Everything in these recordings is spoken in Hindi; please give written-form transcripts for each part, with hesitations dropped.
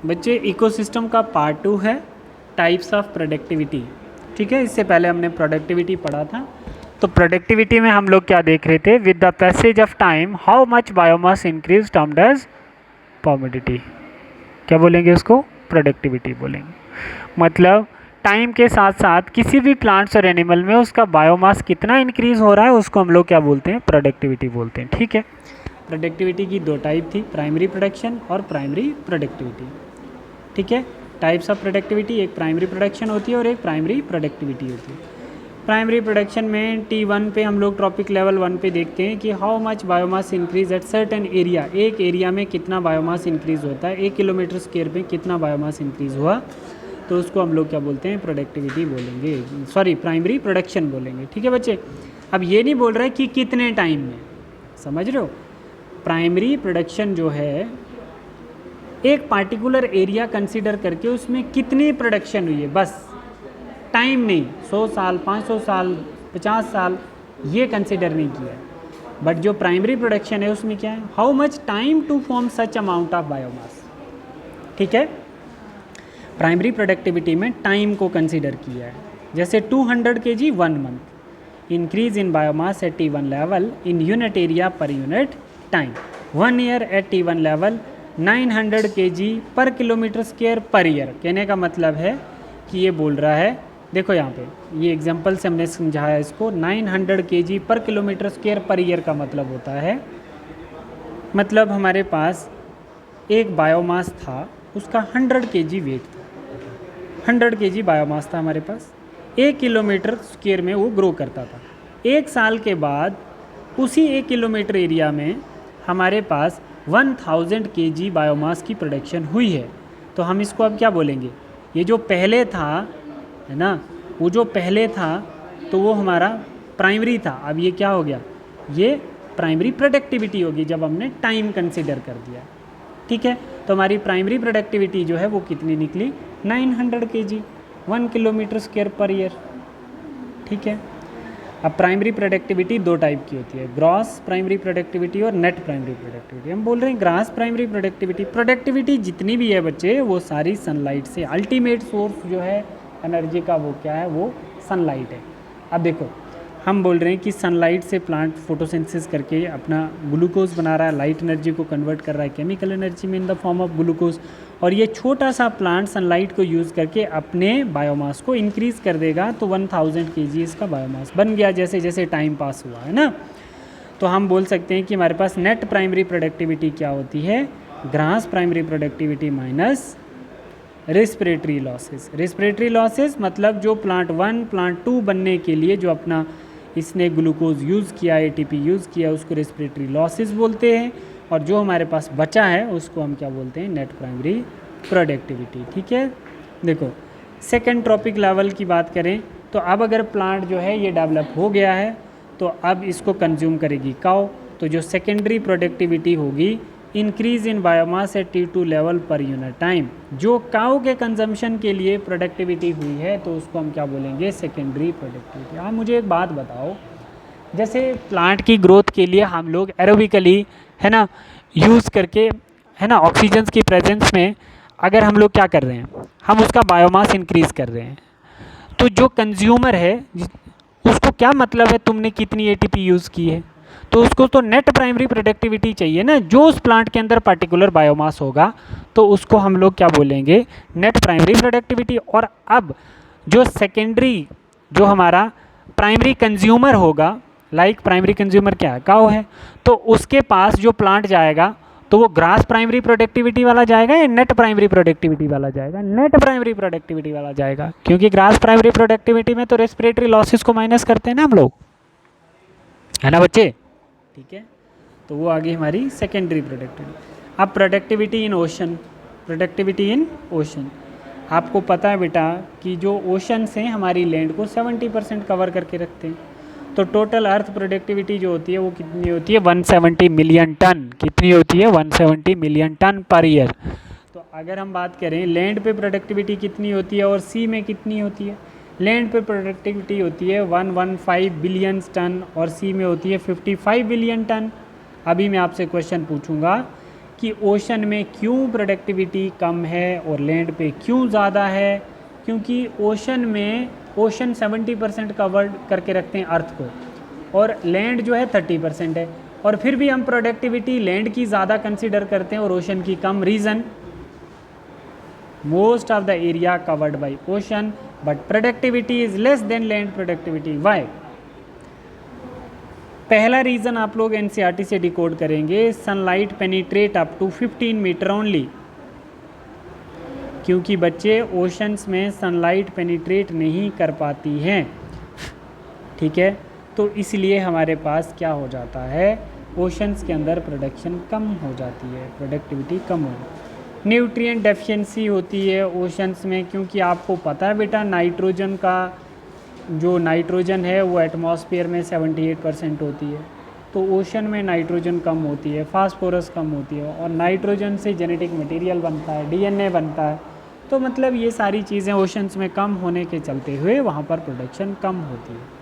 बच्चे इकोसिस्टम का पार्ट 2 है टाइप्स ऑफ प्रोडक्टिविटी। ठीक है, इससे पहले हमने प्रोडक्टिविटी पढ़ा था। तो प्रोडक्टिविटी में हम लोग क्या देख रहे थे, with the passage of time how much biomass increase termed as humidity. क्या बोलेंगे उसको? प्रोडक्टिविटी बोलेंगे। मतलब टाइम के साथ साथ किसी भी प्लांट्स और एनिमल में उसका बायोमास कितना इंक्रीज हो रहा है उसको हम लोग क्या बोलते हैं? प्रोडक्टिविटी बोलते हैं। ठीक है, प्रोडक्टिविटी की दो टाइप थी, प्राइमरी प्रोडक्शन और प्राइमरी प्रोडक्टिविटी। ठीक है, टाइप्स ऑफ प्रोडक्टिविटी, एक प्राइमरी प्रोडक्शन होती है और एक प्राइमरी प्रोडक्टिविटी होती है। प्राइमरी प्रोडक्शन में T1 पे हम लोग टॉपिक लेवल 1 पे देखते हैं कि how much biomass increase at certain area, एक एरिया में कितना बायोमास इंक्रीज होता है, 1 किलोमीटर स्क्वायर पे कितना बायोमास इंक्रीज हुआ, तो उसको हम लोग क्या बोलते हैं? प्रोडक्टिविटी बोलेंगे, सॉरी प्राइमरी प्रोडक्शन बोलेंगे। ठीक है बच्चे, अब ये नहीं बोल रहे कि कितने टाइम में, समझ रहे हो? प्राइमरी प्रोडक्शन जो है एक पार्टिकुलर एरिया कंसीडर करके उसमें कितनी प्रोडक्शन हुई है, बस टाइम नहीं, 100 साल 500 साल 50 साल ये कंसीडर नहीं किया है। बट जो प्राइमरी प्रोडक्शन है उसमें क्या है, how much time to form such amount of biomass. ठीक है, प्राइमरी प्रोडक्टिविटी में टाइम को कंसीडर किया है, जैसे 200 kg 1 month increase in biomass at T1 level in unit area per unit time, 1 year at T1 level 900 kg per kilometre square per year. कहने का मतलब है कि ये बोल रहा है, देखो यहाँ पे ये एग्जांपल से हमने समझाया इसको, 900 kg per kilometre square per year का मतलब होता है, मतलब हमारे पास एक बायोमास था, उसका 100 kg वेट था, 100 kg बायोमास था हमारे पास, 1 किलोमीटर स्क्वायर में वो ग्रो करता था। 1 साल के बाद उसी 1 किलोमीटर एरिया में हमारे पास 1000 kg बायोमास की प्रोडक्शन हुई है। तो हम इसको अब क्या बोलेंगे, ये जो पहले था है ना, वो जो पहले था तो वो हमारा प्राइमरी था, अब ये क्या हो गया, ये प्राइमरी प्रोडक्टिविटी होगी जब हमने टाइम कंसिडर कर दिया। ठीक है, तो हमारी प्राइमरी प्रोडक्टिविटी जो है वो कितनी निकली, 900 kg 1 kilometre square per year. ठीक है, अब प्राइमरी प्रोडक्टिविटी दो टाइप की होती है, ग्रॉस प्राइमरी प्रोडक्टिविटी और नेट प्राइमरी प्रोडक्टिविटी। हम बोल रहे हैं ग्रॉस प्राइमरी प्रोडक्टिविटी, प्रोडक्टिविटी जितनी भी है बच्चे वो सारी सनलाइट से, अल्टीमेट सोर्स जो है एनर्जी का वो क्या है, वो सनलाइट है। अब देखो हम बोल रहे हैं कि सनलाइट से प्लांट फोटोसिंथेसिस करके अपना ग्लूकोज बना रहा है, लाइट एनर्जी को कन्वर्ट कर रहा है केमिकल एनर्जी में in the form of glucose, और ये छोटा सा प्लांट सनलाइट को यूज़ करके अपने बायोमास को इंक्रीज़ कर देगा, तो 1000 kg इसका बायोमास बन गया जैसे जैसे टाइम पास हुआ है ना। तो हम बोल सकते हैं कि हमारे पास नेट प्राइमरी प्रोडक्टिविटी क्या होती है, gross primary productivity minus respiratory losses. Respiratory losses मतलब जो प्लांट 1 प्लांट 2 बनने के लिए जो अपना इसने ग्लूकोज यूज़ किया, ATP यूज़ किया, उसको रेस्पिरेटरी लॉसेस बोलते हैं, और जो हमारे पास बचा है उसको हम क्या बोलते हैं, नेट प्राइमरी प्रोडक्टिविटी। ठीक है, देखो सेकेंड ट्रॉपिक लेवल की बात करें तो अब अगर प्लांट जो है ये डेवलप हो गया है तो अब इसको कंज्यूम करेगी काउ, तो जो सेकेंडरी प्रोडक्टिविटी होगी increase in biomass at T2 level per unit time, जो काउ के कंजम्पशन के लिए प्रोडक्टिविटी हुई है तो उसको हम क्या बोलेंगे, सेकेंडरी प्रोडक्टिविटी। आप मुझे एक बात बताओ, जैसे प्लांट की ग्रोथ के लिए हम लोग एरोबिकली है ना यूज़ करके है ना ऑक्सीजन की प्रेजेंस में अगर हम लोग क्या कर रहे हैं, हम उसका बायोमास इंक्रीज़ कर रहे हैं, तो जो कंज्यूमर है उसको क्या मतलब है तुमने कितनी ATP यूज़ की है, तो उसको तो नेट प्राइमरी प्रोडक्टिविटी चाहिए ना, जो उस प्लांट के अंदर पर्टिकुलर बायोमास होगा तो उसको हम लोग क्या बोलेंगे, नेट प्राइमरी प्रोडक्टिविटी। और अब जो सेकेंडरी जो हमारा प्राइमरी कंज्यूमर होगा, लाइक प्राइमरी कंज्यूमर क्या है, काऊ है, तो उसके पास जो प्लांट जाएगा तो वो ग्रास प्राइमरी प्रोडक्टिविटी वाला जाएगा या नेट प्राइमरी प्रोडक्टिविटी वाला जाएगा, नेट प्राइमरी प्रोडक्टिविटी वाला जाएगा, क्योंकि ग्रास प्राइमरी प्रोडक्टिविटी में तो रेस्पिरेटरी लॉसेस को माइनस करते हैं ना हम लोग, है ना बच्चे। ठीक है, तो वो आगे हमारी सेकेंडरी प्रोडक्टिविटी। अब productivity in ocean, productivity in ocean, आपको पता है बेटा कि जो ओशन से हमारी लैंड को 70% कवर करके रखते हैं, तो टोटल अर्थ प्रोडक्टिविटी जो होती है वो कितनी होती है, 170 मिलियन टन। कितनी होती है, 170 मिलियन टन पर ईयर। तो अगर हम बात करें लैंड पे प्रोडक्टिविटी कितनी होती है और सी में कितनी होती है, लैंड पे प्रोडक्टिविटी होती है 115 बिलियन टन और सी में होती है 55 बिलियन टन। अभी मैं आपसे क्वेश्चन पूछूंगा कि ओशन में क्यों प्रोडक्टिविटी कम है और लैंड पे क्यों ज़्यादा है, क्योंकि ओशन 70% कवर्ड करके रखते हैं अर्थ को, और लैंड जो है 30% है, और फिर भी हम प्रोडक्टिविटी लैंड की ज़्यादा कंसिडर करते हैं और ओशन की कम। Reason, most of the area covered by ocean but productivity is less than land productivity. Why? पहला रीज़न आप लोग एनसीईआरटी से डिकोड करेंगे, sunlight penetrate up to 15 metre only, क्योंकि बच्चे ओशंस में सनलाइट पेनिट्रेट नहीं कर पाती हैं, ठीक है। तो इसलिए हमारे पास क्या हो जाता है, ओशंस के अंदर प्रोडक्शन कम हो जाती है, प्रोडक्टिविटी कम हो जाती है। न्यूट्रिएंट डेफिशिएंसी होती है ओशंस में, क्योंकि आपको पता है बेटा नाइट्रोजन का जो नाइट्रोजन है वो एटमॉस्फेयर में 78% होती है, तो ओशन में नाइट्रोजन कम होती है, फास्फोरस कम होती है, और नाइट्रोजन से जेनेटिक मटेरियल बनता है, डीएनए बनता है। तो मतलब ये सारी चीज़ें ओशंस में कम होने के चलते हुए वहाँ पर प्रोडक्शन कम होती है।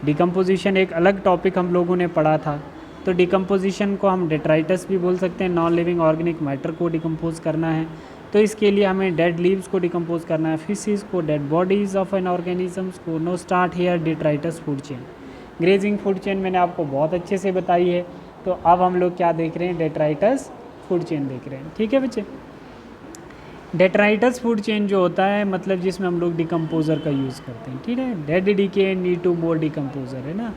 डिकम्पोजिशन एक अलग टॉपिक हम लोगों ने पढ़ा था, तो डिकम्पोजिशन को हम डेट्राइटस भी बोल सकते हैं, नॉन लिविंग ऑर्गेनिक मैटर को डिकम्पोज करना है, तो इसके लिए हमें डेड लीव्स को डिकम्पोज करना है, फिशेस को, dead bodies of an organisms को। No start here detritus food chain. Grazing food chain मैंने आपको बहुत अच्छे से बताई है, तो अब हम लोग क्या देख रहे हैं, डेट्राइटस फूड चेन देख रहे हैं, ठीक है बच्चे। डेट्राइटस फूड चेन जो होता है मतलब जिसमें हम लोग डिकम्पोजर का यूज़ करते हैं, ठीक है। Dead decay need to more decomposer, है ना।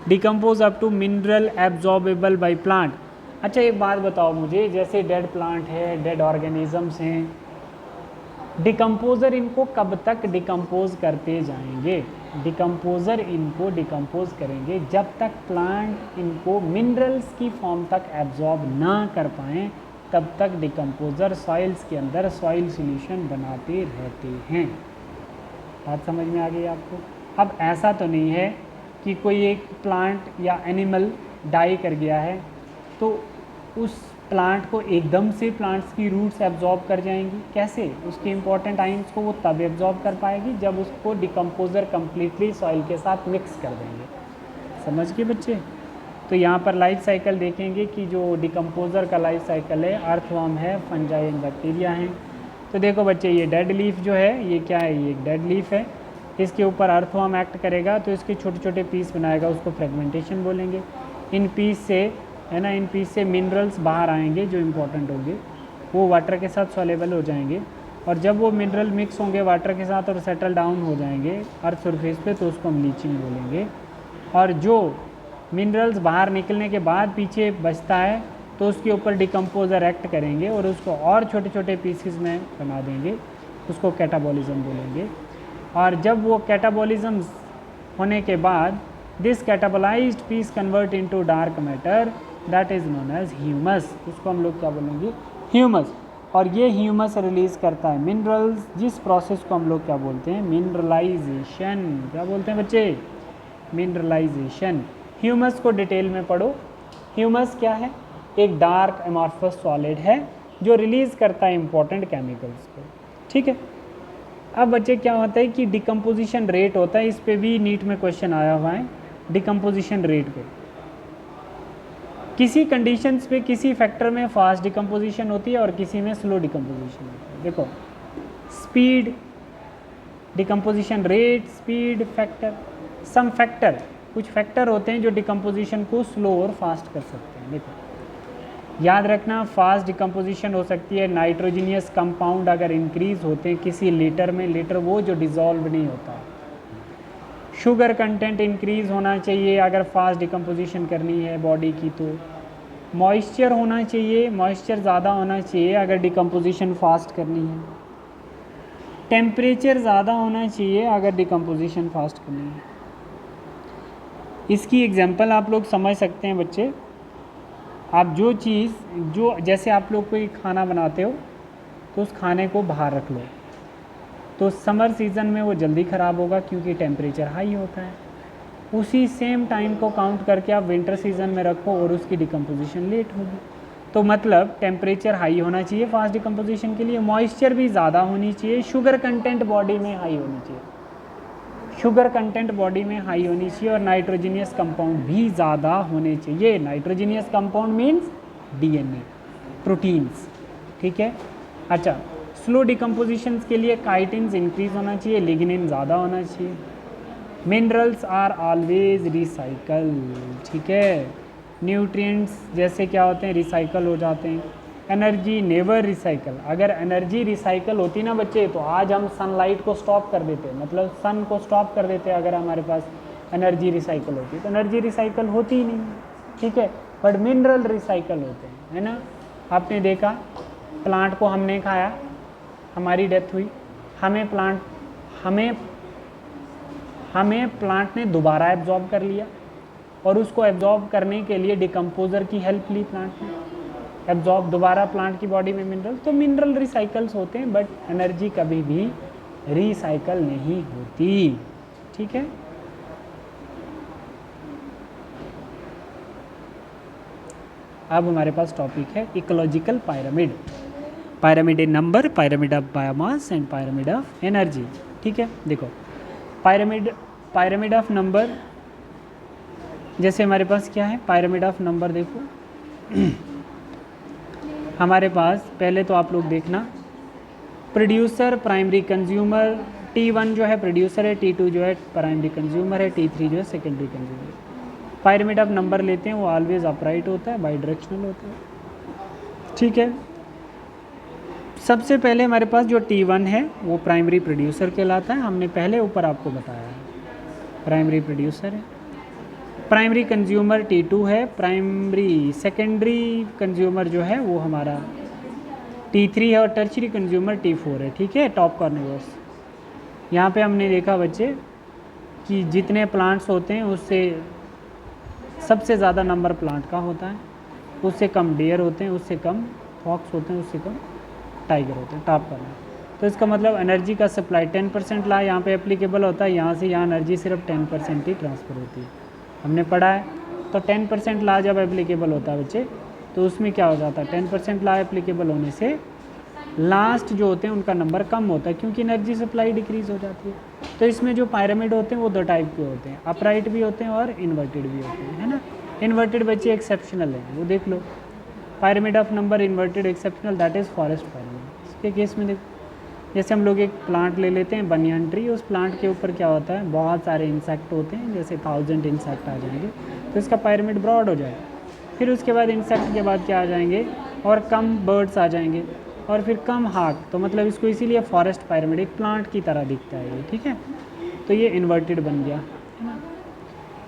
Decompose up to mineral absorbable by plant. अच्छा एक बात बताओ मुझे, जैसे डेड प्लांट है, डेड ऑर्गेनिजम्स हैं, डिकम्पोज़र इनको कब तक डिकम्पोज करते जाएंगे? डिकम्पोज़र इनको डिकम्पोज करेंगे जब तक प्लांट इनको मिनरल्स की फॉर्म तक एब्जॉर्ब ना कर पाएँ, तब तक डिकम्पोज़र सॉइल्स के अंदर सॉइल सॉल्यूशन बनाते रहते हैं। बात समझ में आ गई आपको? अब ऐसा तो नहीं है कि कोई एक प्लांट या एनिमल डाई कर गया है तो उस प्लांट को एकदम से प्लांट्स की रूट्स एब्जॉर्ब कर जाएंगी। कैसे? उसके इंपॉर्टेंट आइंस को वो तब एब्जॉर्ब कर पाएगी जब उसको डिकम्पोज़र कम्प्लीटली सॉइल के साथ मिक्स कर देंगे। समझ गए बच्चे? तो यहाँ पर लाइफ साइकिल देखेंगे कि जो डिकम्पोज़र का लाइफ साइकिल है, अर्थवर्म है, फंजाई एंड बैक्टीरिया हैं। तो देखो बच्चे, ये डेड लीफ जो है ये क्या है, ये एक डेड लीफ है, इसके ऊपर अर्थवर्म एक्ट करेगा तो इसके छोटे छोटे पीस बनाएगा, उसको फ्रेगमेंटेशन बोलेंगे। इन पीस से, है ना, इन पीस से मिनरल्स बाहर आएंगे जो इम्पोर्टेंट होंगे, वो वाटर के साथ सॉलेबल हो जाएंगे, और जब वो मिनरल मिक्स होंगे वाटर के साथ और सेटल डाउन हो जाएंगे अर्थ सरफेस पे तो उसको हम लीचिंग बोलेंगे। और जो मिनरल्स बाहर निकलने के बाद पीछे बचता है तो उसके ऊपर डिकम्पोज़र एक्ट करेंगे और उसको और छोटे छोटे पीसेस में बना देंगे, उसको कैटाबॉलिज्म बोलेंगे। और जब वो कैटाबॉलिज्म होने के बाद this catabolized piece convert into dark matter that is known as humus, उसको हम लोग क्या बोलेंगे, ह्यूमस। और ये ह्यूमस रिलीज़ करता है मिनरल्स, जिस प्रोसेस को हम लोग क्या बोलते हैं, मिनरलाइजेशन। क्या बोलते हैं बच्चे? मिनरलाइजेशन। ह्यूमस को डिटेल में पढ़ो। ह्यूमस क्या है? एक डार्क एमॉर्फस सॉलिड है जो रिलीज़ करता है इंपॉर्टेंट केमिकल्स को, ठीक है। अब बच्चे क्या होता है कि डिकम्पोजिशन रेट होता है, इस पे भी नीट में क्वेश्चन आया हुआ है। डिकम्पोजिशन रेट पे किसी कंडीशंस पे किसी फैक्टर में फास्ट डिकम्पोजिशन होती है और किसी में स्लो डिकम्पोजिशन होती है। देखो, speed, decomposition rate, speed, factor, some factor, कुछ फैक्टर होते हैं जो डिकम्पोजिशन को स्लो और फास्ट कर सकते हैं। देखो याद रखना, फास्ट डिकम्पोजिशन हो सकती है नाइट्रोजीनियस कंपाउंड अगर इंक्रीज होते हैं किसी लीटर में, लीटर वो जो डिज़ोल्व नहीं होता। शुगर कंटेंट इंक्रीज होना चाहिए अगर फास्ट डिकम्पोजिशन करनी है बॉडी की। तो मॉइस्चर होना चाहिए, मॉइस्चर ज़्यादा होना चाहिए अगर डिकम्पोजिशन फास्ट करनी है। टेम्परेचर ज़्यादा होना चाहिए अगर डिकम्पोजिशन फास्ट करनी है। इसकी एग्जांपल आप लोग समझ सकते हैं बच्चे। आप जो चीज़, जो जैसे आप लोग कोई खाना बनाते हो तो उस खाने को बाहर रख लो तो समर सीज़न में वो जल्दी ख़राब होगा क्योंकि टेम्परेचर हाई होता है। उसी सेम टाइम को काउंट करके आप विंटर सीज़न में रखो और उसकी डिकम्पोजिशन लेट होगी। तो मतलब टेम्परेचर हाई होना चाहिए फास्ट डिकम्पोजिशन के लिए, मॉइस्चर भी ज़्यादा होनी चाहिए, शुगर कंटेंट बॉडी में हाई होनी चाहिए, शुगर कंटेंट बॉडी में हाई होनी चाहिए, और नाइट्रोजीनियस कंपाउंड भी ज़्यादा होने चाहिए। Nitrogenous compound means DNA. Proteins, ठीक है। अच्छा, स्लो डिकम्पोजिशन के लिए काइटिन्स इंक्रीज होना चाहिए, लिग्निन ज़्यादा होना चाहिए। मिनरल्स आर ऑलवेज रिसाइकल, ठीक है। न्यूट्रिएंट्स जैसे क्या होते हैं, रिसाइकल हो जाते हैं। एनर्जी नेवर रिसाइकल, अगर एनर्जी रिसाइकल होती ना बच्चे तो आज हम सनलाइट को स्टॉप कर देते, मतलब सन को स्टॉप कर देते अगर हमारे पास एनर्जी रिसाइकल होती। तो एनर्जी रिसाइकल होती ही नहीं, ठीक है। बट मिनरल रिसाइकल होते हैं, है ना। आपने देखा प्लांट को हमने खाया, हमारी डेथ हुई, हमें प्लांट ने दोबारा एब्जॉर्ब कर लिया और उसको एब्जॉर्ब करने के लिए डिकम्पोजर की हेल्प ली प्लांट ने, एब्जॉर्ब दोबारा प्लांट की बॉडी में मिनरल। तो मिनरल रिसाइकल्स होते हैं बट एनर्जी कभी भी रिसाइकल नहीं होती, ठीक है। अब हमारे पास टॉपिक है ecological pyramid. Pyramid in number, pyramid of biomass and pyramid of energy, ठीक है। देखो पायरामिड ऑफ नंबर, जैसे हमारे पास क्या है पायरामिड ऑफ नंबर, देखो हमारे पास पहले तो आप लोग देखना, प्रोड्यूसर, प्राइमरी कंज्यूमर, T1 जो है प्रोड्यूसर है, T2 जो है प्राइमरी कंज्यूमर है, T3 जो है सेकेंडरी कंज्यूमर है। पायरामिड ऑफ नंबर लेते हैं, वो ऑलवेज अपराइट होता है, बाई डायरेक्शनल होता है, ठीक है। सबसे पहले हमारे पास जो T1 है वो प्राइमरी प्रोड्यूसर कहलाता है, हमने पहले ऊपर आपको बताया है, प्राइमरी प्रोड्यूसर है। प्राइमरी कंज्यूमर T2 है, प्राइमरी सेकेंडरी कंज्यूमर जो है वो हमारा T3 है और टर्शियरी कंज्यूमर T4 है, ठीक है। टॉप कार्निवोरस, यहाँ पे हमने देखा बच्चे कि जितने प्लांट्स होते हैं उससे सबसे ज़्यादा नंबर प्लांट का होता है, उससे कम डियर होते हैं, उससे कम फॉक्स होते हैं, उससे कम टाइगर होते हैं, टॉप करना। तो इसका मतलब एनर्जी का सप्लाई 10% ला यहाँ पे एप्लीकेबल होता है, यहाँ से यहाँ एनर्जी सिर्फ 10% ही ट्रांसफ़र होती है, हमने पढ़ा है। तो 10% ला जब एप्लीकेबल होता है बच्चे तो उसमें क्या हो जाता है, 10% ला एप्लीकेबल होने से लास्ट जो होते हैं उनका नंबर कम होता है क्योंकि एनर्जी सप्लाई डिक्रीज़ हो जाती है। तो इसमें जो पायरामिड होते हैं वो दो टाइप के होते हैं, अपराइट भी होते हैं और इन्वर्टेड भी होते हैं, है ना। इन्वर्टेड बच्चे एक्सेप्शनल है, वो देख लो, pyramid of number inverted exceptional, that is forest pyramid. इसके केस में देखो, जैसे हम लोग एक प्लांट ले लेते हैं बनियान ट्री, उस प्लांट के ऊपर क्या होता है, बहुत सारे इंसेक्ट होते हैं, जैसे 1000 इंसेक्ट आ जाएंगे तो इसका पायरामिड ब्रॉड हो जाएगा। फिर उसके बाद इंसेक्ट के बाद क्या आ जाएंगे, और कम बर्ड्स आ जाएंगे और फिर कम हार्ट, तो मतलब इसको इसीलिए फॉरेस्ट पायरामिड, एक प्लांट की तरह दिखता है ये, ठीक है। तो ये इन्वर्टेड बन गया, है ना।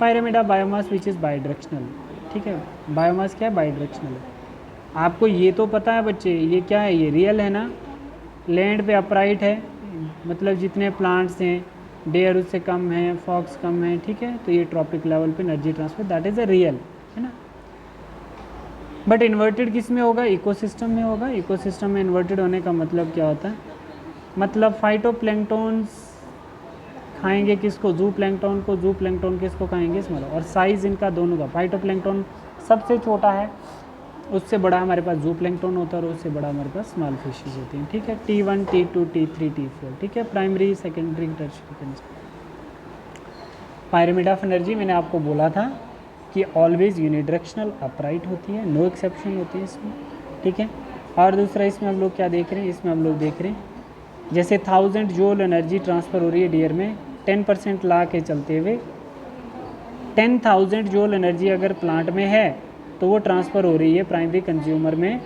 Pyramid of biomass which is by directional, ठीक है। बायोमास क्या है, बाई डायरेक्शनल है। आपको ये तो पता है बच्चे, ये क्या है, ये रियल है ना, लैंड पे अपराइट है, मतलब जितने प्लांट्स हैं डेयर उससे कम है, फॉक्स कम है, ठीक है। तो ये ट्रॉपिक लेवल पे energy transfer, that is a real, है ना। बट इन्वर्टेड किस में होगा, इकोसिस्टम में होगा। इकोसिस्टम में इन्वर्टेड होने का मतलब क्या होता है, मतलब फाइटोप्लैंक्टन्स खाएंगे किसको, जू प्लैंक्टन को, जू प्लैंक्टन किसको खाएंगे, स्मॉल। और साइज़ इनका दोनों का, फाइटोप्लैंक्टन सबसे छोटा है, उससे बड़ा हमारे पास जू प्लैंक्टन होता है और उससे बड़ा हमारे पास स्मॉल फिशेज होती हैं, ठीक है। T1, T2, T3, T4, ठीक है। Primary, secondary, tertiary. Pyramid of energy मैंने आपको बोला था कि ऑलवेज यूनिडायरेक्शनल अपराइट होती है, नो एक्सेप्शन होती है इसमें, ठीक है। और दूसरा इसमें हम लोग क्या देख रहे हैं, इसमें हम लोग देख रहे हैं जैसे 1000 जूल एनर्जी ट्रांसफ़र हो रही है डियर में, 10% ला के चलते हुए 10,000 जूल एनर्जी अगर प्लांट में है तो वो ट्रांसफ़र हो रही है प्राइमरी कंज्यूमर में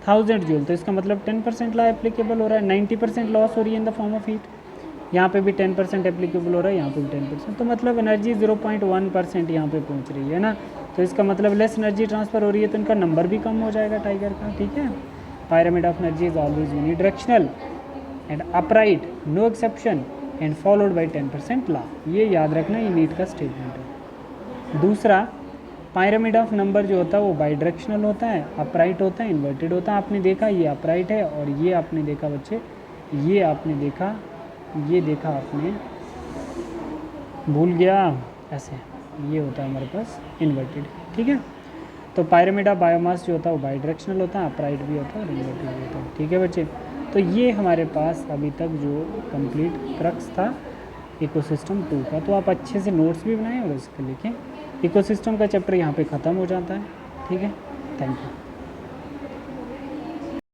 1000 जूल, तो इसका मतलब 10% ला एप्लीकेबल हो रहा है, 90% लॉस हो रही है in the form of heat. यहाँ पे भी 10% एप्लीकेबल हो रहा है, यहाँ पे भी 10%, तो मतलब एनर्जी 0.1% यहाँ पे पहुँच रही है ना। तो इसका मतलब लेस एनर्जी ट्रांसफ़र हो रही है तो इनका नंबर भी कम हो जाएगा टाइगर का, ठीक है। Pyramid of energy is always unidirectional and upright, no exception and followed by 10% law, ये याद रखना, ये नीट का स्टेटमेंट है। दूसरा, पायरामिड ऑफ नंबर जो होता है वो बाई डायरेक्शनल होता है, अपराइट होता है, इन्वर्टेड होता है। आपने देखा ये अपराइट है और ये आपने देखा बच्चे, ये आपने देखा, ये देखा आपने, भूल गया, ऐसे ये होता है हमारे पास इन्वर्टेड, ठीक है। तो पायरामिड ऑफ बायोमास जो होता है वो बाई डायरेक्शनल होता है, अपराइट भी होता है और इन्वर्टेड भी होता है, ठीक है बच्चे। तो ये हमारे पास अभी तक जो कंप्लीट क्रक्स था इकोसिस्टम 2 का। तो आप अच्छे से नोट्स भी बनाएं और उसके लिखें। इकोसिस्टम का चैप्टर यहाँ पे ख़त्म हो जाता है, ठीक है। Thank you.